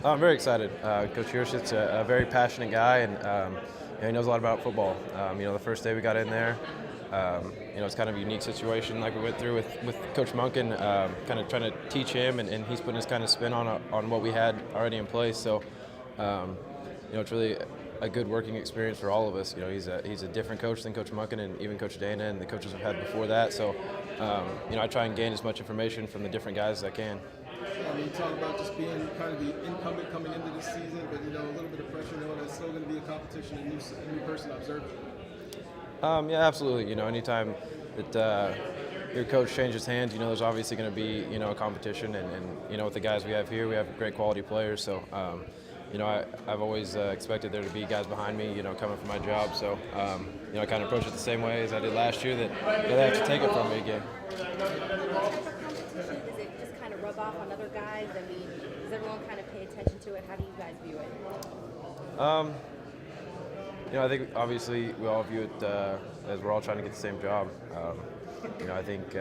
I'm very excited. Coach Hirsch's a very passionate guy, and he knows a lot about football. The first day we got in there, it's kind of a unique situation like we went through with Coach Munkin, kind of trying to teach him, and he's putting his kind of spin on what we had already in place. So, it's really a good working experience for all of us. He's a different coach than Coach Munkin and even Coach Dana and the coaches I've had before that. So, I try and gain as much information from the different guys as I can. You talk about just being kind of the incumbent coming into this season, but a little bit of pressure knowing that it's still going to be a competition, a new person observing. Yeah, absolutely. Anytime that your coach changes hands, there's obviously going to be a competition, and with the guys we have here, we have great quality players. So, I've always expected there to be guys behind me, coming for my job. So, I kind of approach it the same way as I did last year. That they have to take it from me again. Does it just kind of rub off on other guys? I mean, does everyone kind of pay attention to it? How do you guys view it? I think obviously we all view it as we're all trying to get the same job. I think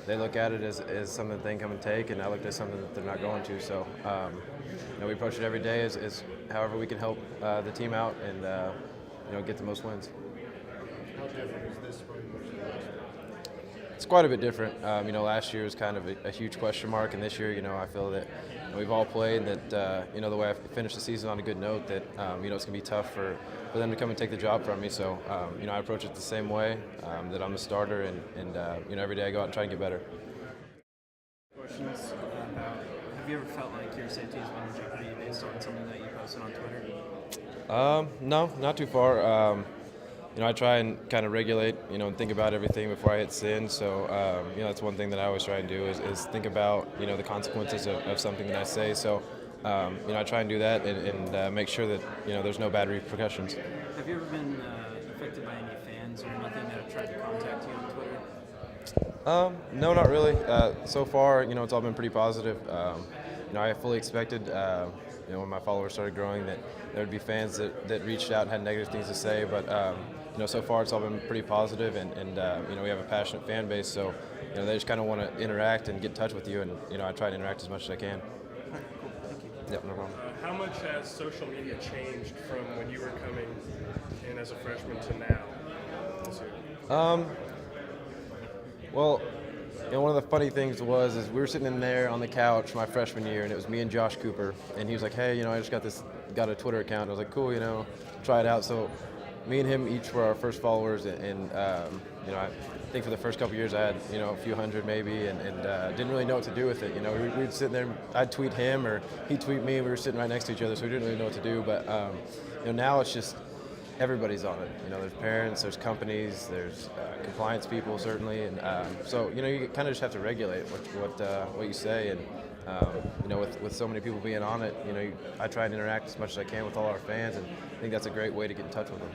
they look at it as something that they can come and take, and I look at it as something that they're not going to. So, we approach it every day as however we can help the team out and get the most wins. How different is this from last year? It's quite a bit different. Last year was kind of a huge question mark, and this year, I feel that we've all played, that the way I finished the season on a good note, that it's gonna be tough for them to come and take the job from me. So I approach it the same way, that I'm a starter, and every day I go out and try and get better. Questions about, have you ever felt like your safety has been in jeopardy based on something that you posted on Twitter? No, not too far. I try and kind of regulate, and think about everything before I hit send. So, that's one thing that I always try and do is think about, the consequences of something that I say. So, I try and do that and make sure that, there's no bad repercussions. Have you ever been affected by any fans or anything that have tried to contact you on Twitter? No, not really. So far, it's all been pretty positive. I fully expected, when my followers started growing, that there would be fans that reached out and had negative things to say. But, so far it's all been pretty positive, and we have a passionate fan base. So, they just kind of want to interact and get in touch with you, and, I try to interact as much as I can. All right, cool. Thank you. Yep, no problem. How much has social media changed from when you were coming in as a freshman to now this year? Well, one of the funny things is we were sitting in there on the couch my freshman year, and it was me and Josh Cooper, and he was like, "Hey, I just got a Twitter account." I was like, "Cool, try it out." So, me and him each were our first followers, and I think for the first couple years I had a few hundred maybe, and didn't really know what to do with it. We'd sit there, I'd tweet him or he'd tweet me, and we were sitting right next to each other, so we didn't really know what to do. But now it's just everybody's on it. There's parents, there's companies, there's compliance people certainly, and so you kind of just have to regulate what you say, and with so many people being on it, I try and interact as much as I can with all our fans, and I think that's a great way to get in touch with them.